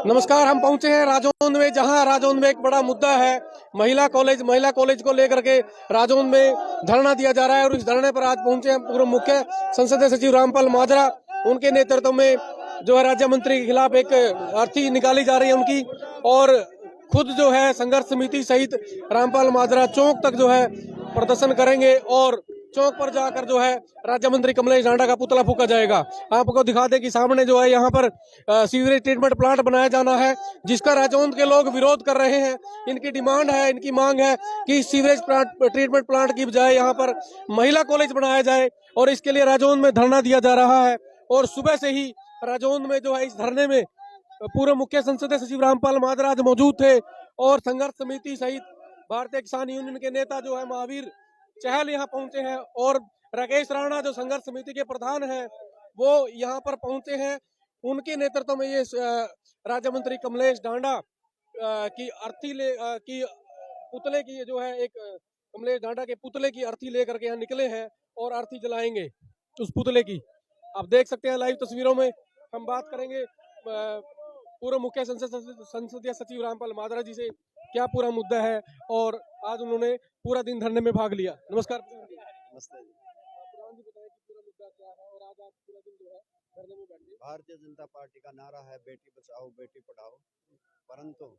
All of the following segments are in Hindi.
नमस्कार। हम पहुंचे हैं राजौंद में, जहां राजौंद में एक बड़ा मुद्दा है महिला कॉलेज को लेकर के राजौंद में धरना दिया जा रहा है। और इस धरने पर आज पहुंचे हैं पूर्व मुख्य संसदीय सचिव रामपाल माजरा। उनके नेतृत्व में जो है राज्य मंत्री के खिलाफ एक अर्थी निकाली जा रही है उनकी, और खुद जो है संघर्ष समिति सहित रामपाल माजरा चौक तक जो है प्रदर्शन करेंगे और चौक पर जाकर जो है राज्य मंत्री कमलेश ढांडा का पुतला फूका जाएगा। आपको दिखा दे कि सामने जो है यहाँ पर सीवरेज ट्रीटमेंट प्लांट बनाया जाना है, जिसका राजौंद के लोग विरोध कर रहे हैं। इनकी डिमांड है, इनकी मांग है कि सीवरेज ट्रीटमेंट प्लांट की बजाय यहाँ पर महिला कॉलेज बनाया जाए, और इसके लिए राजौंद में धरना दिया जा रहा है। और सुबह से ही राजौंद में जो है इस धरने में पूर्व मुख्य संसदीय सचिव रामपाल माजरा आज मौजूद थे, और संघर्ष समिति सहित भारतीय किसान यूनियन के नेता जो है महावीर चहल यहाँ पहुंचे हैं, और राकेश राणा जो संघर्ष समिति के प्रधान हैं वो यहाँ पर पहुंचे हैं। उनके नेतृत्व में ये राज्य मंत्री कमलेश ढांडा की की पुतले की जो है एक कमलेश ढांडा के पुतले की अर्थी लेकर के यहाँ निकले हैं और अर्थी जलाएंगे उस पुतले की। आप देख सकते हैं लाइव तस्वीरों में। हम बात करेंगे पूर्व मुख्य संसदीय सचिव रामपाल माजरा जी से, क्या पूरा मुद्दा है, और आज उन्होंने पूरा दिन धरने में भाग लिया। नमस्कार। नमस्ते जी। प्रधान जी बताएं कि पूरा मुद्दा क्या है, और आज आप पूरा दिन जो है धरने में बैठे। भारतीय जनता पार्टी का नारा है बेटी बचाओ बेटी पढ़ाओ, परंतु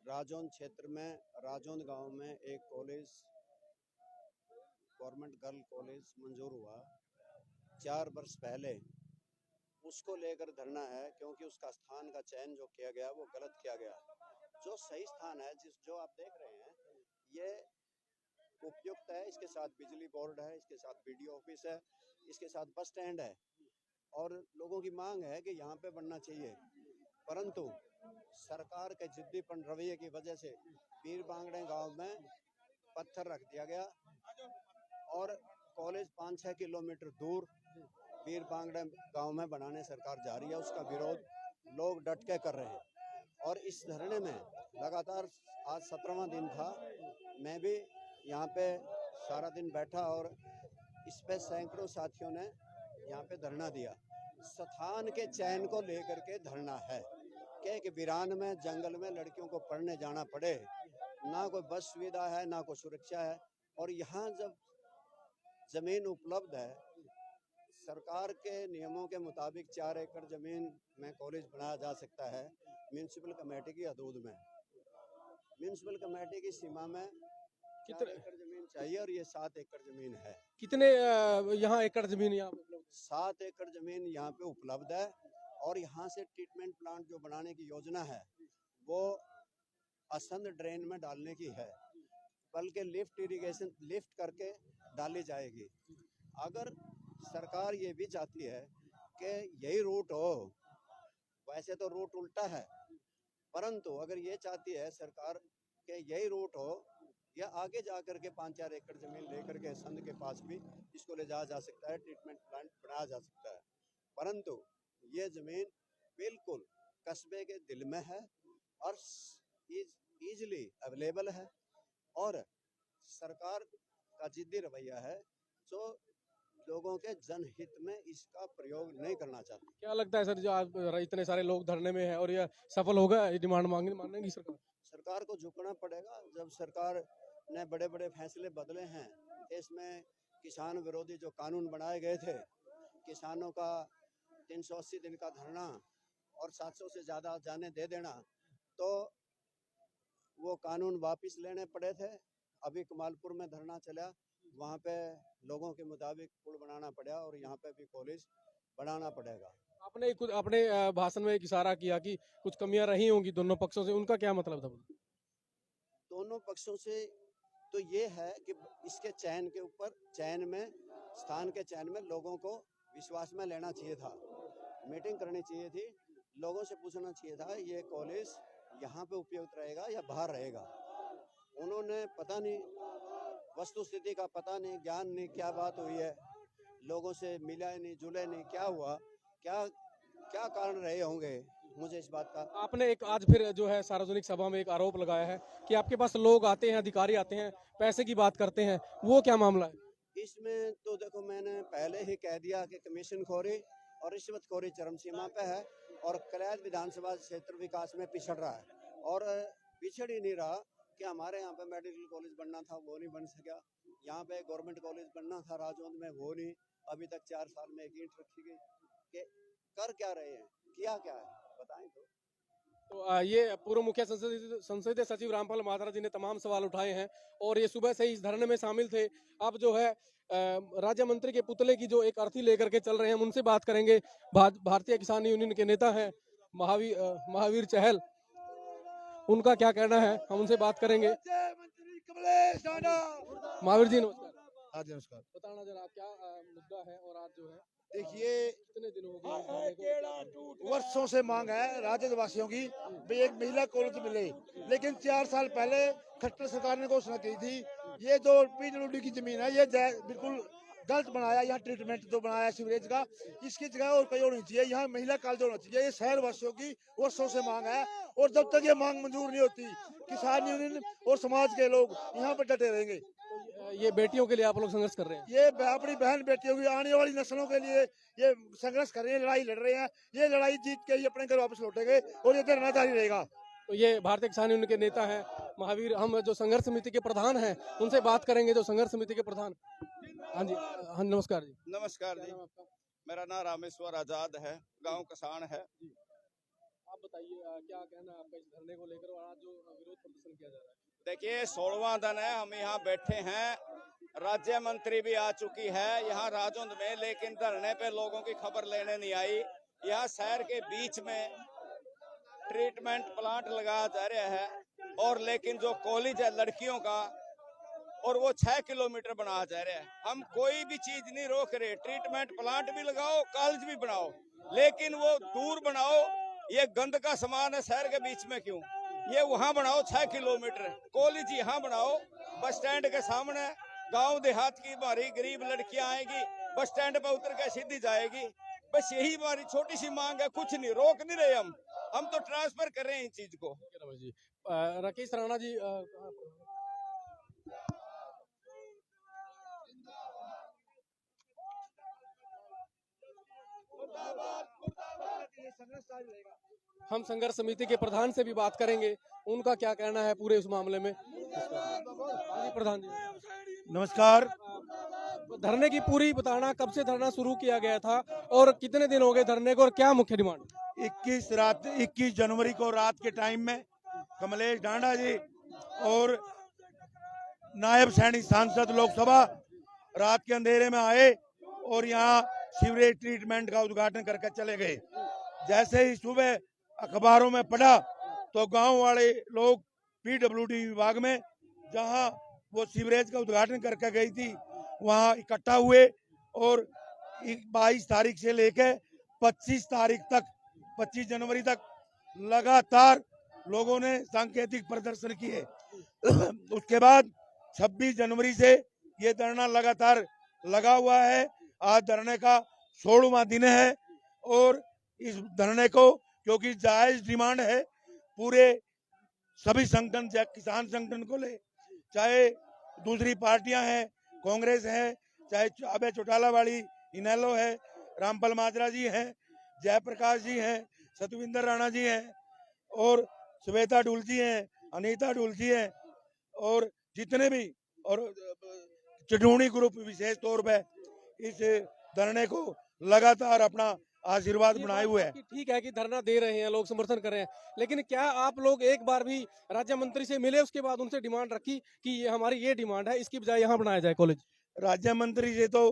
राजौंद क्षेत्र में राजौंद गांव में एक कॉलेज गवर्नमेंट गर्ल कॉलेज मंजूर हुआ 4 वर्ष पहले। उसको लेकर धरना है क्योंकि उसका स्थान का चयन जो किया गया वो गलत किया गया। जो सही स्थान है जो आप देख रहे हैं ये उपयुक्त है। इसके साथ बिजली बोर्ड है, इसके साथ बीडीओ ऑफिस है, इसके साथ बस स्टैंड है, और लोगों की मांग है कि यहाँ पे बनना चाहिए। परंतु सरकार के जिद्दीपन रवैये की वजह से पीर बांगड़े गांव में पत्थर रख दिया गया, और कॉलेज 5-6 किलोमीटर दूर पीर बांगड़े गांव में बनाने सरकार जा रही है। उसका विरोध लोग डट के कर रहे हैं, और इस धरने में लगातार आज 17वां दिन था। मैं भी यहाँ पे सारा दिन बैठा, और इस पे सैकड़ों साथियों ने यहाँ पे धरना दिया। स्थान के चयन को लेकर के धरना है कि वीरान में जंगल में लड़कियों को पढ़ने जाना पड़े, ना कोई बस सुविधा है ना कोई सुरक्षा है। और यहाँ जब जमीन उपलब्ध है, सरकार के नियमों के मुताबिक 4 एकड़ जमीन में कॉलेज बनाया जा सकता है म्यूनिसिपल कमेटी की हदूद में। म्यूनिसिपल कमेटी की सीमा में 4 एकड़ जमीन चाहिए, और ये 7 एकड़ जमीन है। कितने यहाँ एकड़ जमीन यहाँ 7 एकड़ जमीन यहाँ पे उपलब्ध है, और यहाँ से ट्रीटमेंट प्लांट जो बनाने की योजना है वो असंध ड्रेन में डालने की है, बल्कि लिफ्ट करके डाली जाएगी। अगर सरकार ये भी चाहती है कि यही रूट हो, वैसे तो रूट उल्टा है, परंतु अगर ये चाहती है सरकार कि यही रूट हो, या आगे जाकर के 5-4 एकड़ जमीन लेकर के संध के पास भी इसको ले जाया जा सकता है, ट्रीटमेंट प्लांट बनाया जा सकता है। परंतु ये जमीन बिल्कुल कस्बे के दिल में है और इजीली अवेलेबल है, और सरकार का जिद्दी रवैया है जो लोगों के जनहित में इसका प्रयोग नहीं करना चाहती। क्या लगता है सर, जो आज इतने सारे लोग धरने में हैं और ये सफल होगा, ये डिमांड मानेगी सरकार को झुकना पड़ेगा। जब सरकार ने बड़े बड़े फैसले बदले हैं, इसमें किसान विरोधी जो कानून बनाए गए थे, किसानों का 380 दिन का धरना और 700 से ज़्यादा जाने दे देना, तो वो कानून वापस लेने पड़े थे। अभी कमालपुर में धरना चला, वहाँ पे लोगों के मुताबिक पुल बनाना पड़ा, और यहाँ पे भी कॉलेज बनाना पड़ेगा। आपने कुछ अपने भाषण में एक इशारा किया कि कुछ कमियां रही होंगी दोनों पक्षों से, उनका क्या मतलब था? दोनों पक्षों से तो ये है कि इसके चयन के ऊपर, स्थान के चयन में लोगों को विश्वास में लेना चाहिए था, मीटिंग करनी चाहिए थी, लोगों से पूछना चाहिए था ये कॉलेज यहाँ पे उपयुक्त रहेगा या बाहर रहेगा। उन्होंने पता नहीं, वस्तु स्थिति का पता नहीं, ज्ञान नहीं, क्या बात हुई है, लोगों से मिला नहीं, जुले नहीं, क्या हुआ, क्या कारण रहे होंगे, मुझे इस बात का। आपने एक आज फिर जो है सार्वजनिक सभा में एक आरोप लगाया है कि आपके पास लोग आते हैं, अधिकारी आते हैं, पैसे की बात करते हैं, वो क्या मामला है? इसमें तो देखो, मैंने पहले ही कह दिया कि कमीशन खोरी और रिश्वतखोरी चरम सीमा पे है, और कलैद विधानसभा क्षेत्र विकास में पिछड़ रहा है। और पिछड़ ही नहीं रहा कि हमारे यहाँ पे मेडिकल कॉलेज बनना था, वो नहीं बन सका। यहाँ पे गवर्नमेंट कॉलेज बनना था राजौंद में, वो नहीं। अभी तक 4 साल में एक ईंट रखी गई। कि कर क्या रहे हैं, किया क्या है, बताएं तो। तो ये पूर्व मुख्य संसदीय सचिव रामपाल माजरा जी ने तमाम सवाल उठाए हैं और ये सुबह से ही इस धरने में शामिल थे। अब जो है राज्य मंत्री के पुतले की जो एक अर्थी लेकर के चल रहे हैं, हम उनसे बात करेंगे। भारतीय किसान यूनियन के नेता हैं महावीर चहल, उनका क्या कहना है हम उनसे बात करेंगे। महावीर जी नमस्कार। हाँ जी नमस्कार। बताना जरा क्या मुद्दा है और आज जो है देखिए, कितने दिन हो गए? वर्षों से मांग है राज्य वासियों की भी एक महिला कॉलेज मिले, लेकिन 4 साल पहले खट्टर सरकार ने घोषणा की थी। ये जो पीडब्ल्यूडी की जमीन है, ये बिल्कुल गलत बनाया। यहाँ ट्रीटमेंट तो बनाया सीवरेज का, इसकी जगह और कहीं होनी चाहिए। यहाँ महिला कॉलेज होना चाहिए। ये शहर वासियों की वर्षों से मांग है और जब तक ये मांग मंजूर नहीं होती, किसान यूनियन और समाज के लोग यहाँ पर डटे रहेंगे। ये बेटियों के लिए आप लोग संघर्ष कर रहे हैं? ये अपनी बहन बेटियों की आने वाली नस्लों के लिए ये संघर्ष कर रहे हैं, लड़ाई लड़ रहे हैं। ये लड़ाई जीत के ही अपने घर वापस लौटेंगे और ये धरना जारी रहेगा। तो ये भारतीय किसान यूनियन के नेता हैं महावीर। हम जो संघर्ष समिति के प्रधान हैं उनसे बात करेंगे, जो संघर्ष समिति के प्रधान। हाँ जी, हाँ नमस्कार जी। नमस्कार जी, मेरा नाम रामेश्वर आजाद है, गांव कसान है। आप बताइए क्या कहना है आपका इस धरने को लेकर और आज जो विरोध प्रदर्शन किया जा रहा है? देखिए 16वां दिन है, हम यहाँ बैठे हैं। राज्य मंत्री भी आ चुकी है यहाँ राजौंद में, लेकिन धरने पे लोगों की खबर लेने नहीं आई। यहाँ शहर के बीच में ट्रीटमेंट प्लांट लगाया जा रहा है और लेकिन जो कॉलेज है लड़कियों का, और वो 6 किलोमीटर बनाया जा रहा है। हम कोई भी चीज नहीं रोक रहे, ट्रीटमेंट प्लांट भी लगाओ, कॉलेज भी बनाओ, लेकिन वो दूर बनाओ। ये गंद का सामान है शहर के बीच में क्यों? ये वहां बनाओ 6 किलोमीटर। कॉलेज यहाँ बनाओ बस स्टैंड के सामने। गांव देहात की हमारी गरीब लड़कियां आएगी, बस स्टैंड पर उतर के सीधी जाएगी। बस यही हमारी छोटी सी मांग है, कुछ नहीं, रोक नहीं रहे हम तो ट्रांसफर कर रहे हैं इन चीज को। जी राकेश राणा जी, हम संघर्ष समिति के प्रधान से भी बात करेंगे, उनका क्या कहना है पूरे इस मामले में। प्रधान जी नमस्कार। धरने की पूरी बताना, कब से धरना शुरू किया गया था और कितने दिन हो गए धरने को और क्या मुख्य डिमांड? 21 जनवरी को रात के टाइम में कमलेश डांडा जी और नायब सैनिक सांसद लोकसभा रात के अंधेरे में आए और यहाँ सीवरेज ट्रीटमेंट का उद्घाटन करके चले गए। जैसे ही सुबह अखबारों में पढ़ा तो गांव वाले लोग पीडब्ल्यूडी विभाग में, जहां वो सीवरेज का उद्घाटन करके गई थी, वहां इकट्ठा हुए और 22 तारीख से लेकर 25 तारीख तक, 25 जनवरी तक लगातार लोगों ने सांकेतिक प्रदर्शन किए। उसके बाद 26 जनवरी से ये धरना लगातार लगा हुआ है। आज धरने का 16वां दिन है और इस धरने को, क्योंकि जायज डिमांड है, पूरे सभी संगठन, चाहे किसान संगठन को ले, चाहे दूसरी पार्टियां हैं, कांग्रेस है, चाहे अभय चौटाला वाली इनेलो है, रामपाल माजरा जी हैं, जयप्रकाश जी हैं, सतविंदर राणा जी हैं और श्वेता डुल जी हैं, अनीता डुल जी हैं और जितने भी, और चटूणी ग्रुप विशेष तौर पे इस धरने को लगातार अपना आशीर्वाद बनाए हुए है। ठीक है कि धरना दे रहे हैं लोग, समर्थन कर रहे हैं, लेकिन क्या आप लोग एक बार भी राज्य मंत्री से मिले, उसके बाद उनसे डिमांड रखी कि ये हमारी ये डिमांड है, इसकी बजाय यहाँ बनाया जाए कॉलेज? राज्य मंत्री से तो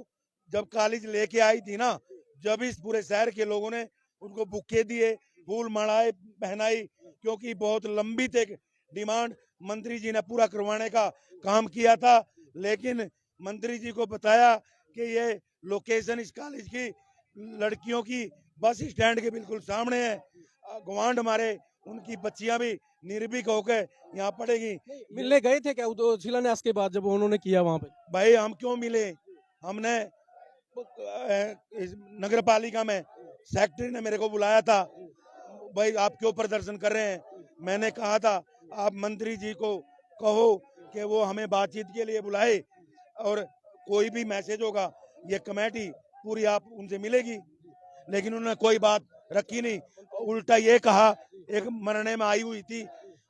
जब कॉलेज लेके आई थी ना, जब इस पूरे शहर के लोगों ने उनको बुके दिए, फूल मालाएं पहनाई, क्योंकि बहुत लंबी तक डिमांड मंत्री जी ने पूरा करवाने का काम किया था। लेकिन मंत्री जी को बताया कि ये लोकेशन इस कॉलेज की लड़कियों की बस स्टैंड के बिल्कुल सामने है। गवांड हमारे, उनकी बच्चियां भी निर्भीक होकर यहाँ पढ़ेगी। मिलने गए थे क्या शिलान्यास के बाद जब उन्होंने किया वहाँ पे? भाई हम क्यों मिले, हमने नगर पालिका में सेक्रेटरी ने मेरे को बुलाया था, भाई आप क्यों प्रदर्शन कर रहे हैं। मैंने कहा था आप मंत्री जी को कहो कि वो हमें बातचीत के लिए बुलाए और कोई भी मैसेज होगा, ये कमेटी पूरी आप उनसे मिलेगी, लेकिन उन्होंने कोई बात रखी नहीं उल्टा ये कहा, एक मरने में आई हुई थी,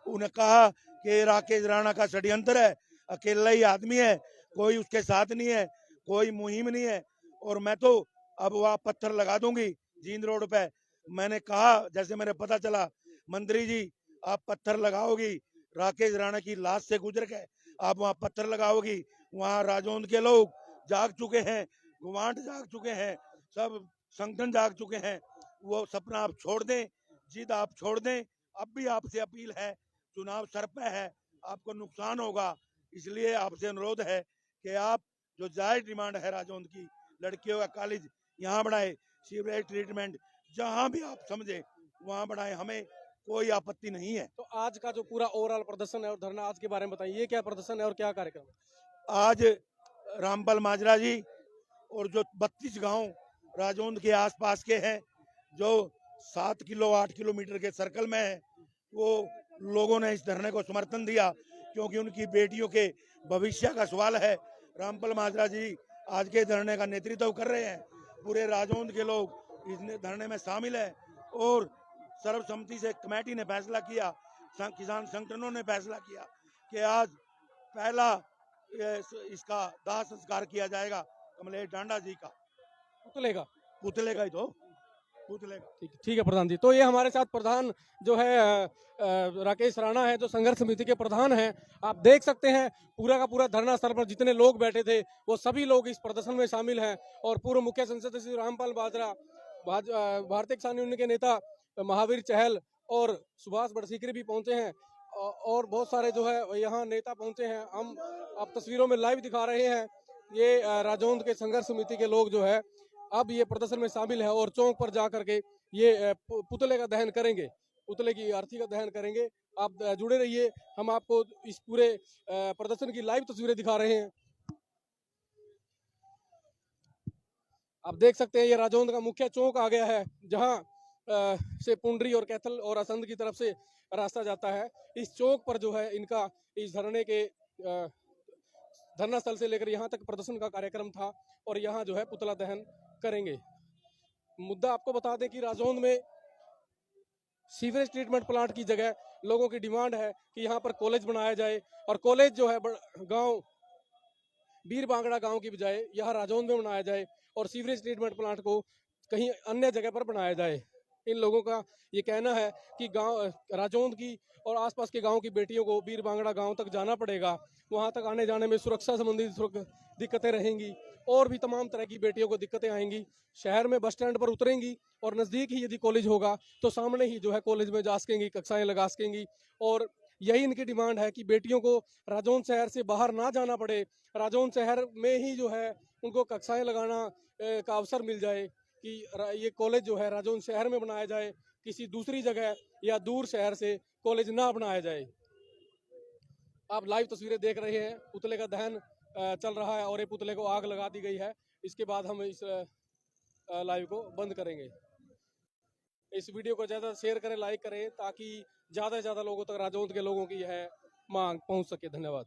उन्हें कहा कि राकेश राणा का षड्यंत्र है, अकेला ही आदमी है, कोई उसके साथ नहीं है, कोई मुहिम नहीं है। और मैं तो अब वहाँ पत्थर लगा दूंगी जींद रोड पे। मैंने कहा, जैसे मेरे पता चला, मंत्री जी आप पत्थर लगाओगी, राकेश राणा की लाश से गुजर के आप वहाँ पत्थर लगाओगी। वहाँ राजौंद के लोग जाग चुके हैं, गुवांट जाग चुके हैं, सब संगठन जाग चुके हैं। वो सपना आप छोड़ दें, जिद आप छोड़ दें। अब भी आपसे अपील है, चुनाव सर पे है, आपको नुकसान होगा, इसलिए आपसे अनुरोध है कि आप जो जायज डिमांड है राजौंद की, लड़कियों का कॉलेज यहाँ बढ़ाए, सीवरेज ट्रीटमेंट जहाँ भी आप समझे वहाँ बढ़ाए, हमें कोई आपत्ति नहीं है। तो आज का जो पूरा ओवरऑल प्रदर्शन है और धरना, आज के बारे में बताइए, ये क्या प्रदर्शन है और क्या कार्यक्रम है? आज रामपाल माजरा जी और जो 32 गांव राजौंद के आसपास के हैं, जो 7 किलो 8 किलोमीटर के सर्कल में है, वो लोगों ने इस धरने को समर्थन दिया, क्योंकि उनकी बेटियों के भविष्य का सवाल है। रामपाल माजरा जी आज के धरने का नेतृत्व कर रहे हैं, पूरे राजौंद के लोग इस धरने में शामिल है। और सर्वसम्मति से कमेटी ने फैसला किया, किसान संगठनों ने फैसला किया कि आज पहला इसका दाह संस्कार किया जाएगा कमलेश डांडा जी का। पुतले का ही तो पुतले का। ठीक है प्रधान जी। तो ये हमारे साथ प्रधान जो है राकेश राणा है, जो संघर्ष समिति के प्रधान हैं। आप देख सकते हैं पूरा का पूरा धरना स्थल पर जितने लोग बैठे थे वो सभी लोग इस प्रदर्शन में शामिल हैं। और पूर्व मुख्य संसद सचिव रामपाल माजरा, भारतीय किसान यूनियन के नेता महावीर चहल और सुभाष बड़सीकरी भी पहुंचे हैं, और बहुत सारे जो है यहाँ नेता पहुंचे हैं। हम आप तस्वीरों में लाइव दिखा रहे हैं, ये राजौंद के संघर्ष समिति के लोग जो है अब ये प्रदर्शन में शामिल है और चौक पर जा करके ये पुतले का दहन करेंगे, पुतले की अर्थी का दहन करेंगे। आप जुड़े रहिए, हम आपको इस पूरे प्रदर्शन की लाइव तस्वीरें दिखा रहे हैं। आप देख सकते हैं ये राजौंद का मुख्य चौक आ गया है, जहां से पुंडरी और कैथल और असंध की तरफ से रास्ता जाता है। इस चौक पर जो है इनका इस धरने के धरना स्थल से लेकर यहाँ तक प्रदर्शन का कार्यक्रम था और यहाँ जो है पुतला दहन करेंगे। मुद्दा आपको बता दें कि राजौंद में सीवरेज ट्रीटमेंट प्लांट की जगह लोगों की डिमांड है कि यहाँ पर कॉलेज बनाया जाए, और कॉलेज जो है गांव बीर बांगड़ा गांव की बजाय यहाँ राजौंद में बनाया जाए और सीवरेज ट्रीटमेंट प्लांट को कहीं अन्य जगह पर बनाया जाए। इन लोगों का ये कहना है कि गांव राजौंद की और आसपास के गांव की बेटियों को बीर बांगड़ा गांव तक जाना पड़ेगा, वहां तक आने जाने में सुरक्षा संबंधी दिक्कतें रहेंगी और भी तमाम तरह की बेटियों को दिक्कतें आएंगी। शहर में बस स्टैंड पर उतरेंगी और नजदीक ही यदि कॉलेज होगा तो सामने ही जो है कॉलेज में जा सकेंगी, कक्षाएं लगा सकेंगी। और यही इनकी डिमांड है कि बेटियों को राजौंद शहर से बाहर ना जाना पड़े, राजौंद शहर में ही जो है उनको कक्षाएं लगाना का अवसर मिल जाए, कि ये कॉलेज जो है राजौंद शहर में बनाया जाए, किसी दूसरी जगह या दूर शहर से कॉलेज ना बनाया जाए। आप लाइव तस्वीरें देख रहे हैं, पुतले का दहन चल रहा है और ये पुतले को आग लगा दी गई है। इसके बाद हम इस लाइव को बंद करेंगे। इस वीडियो को ज़्यादा शेयर करें, लाइक करें, ताकि ज़्यादा से ज़्यादा लोगों तक राजौंद के लोगों की यह मांग पहुंच सके। धन्यवाद।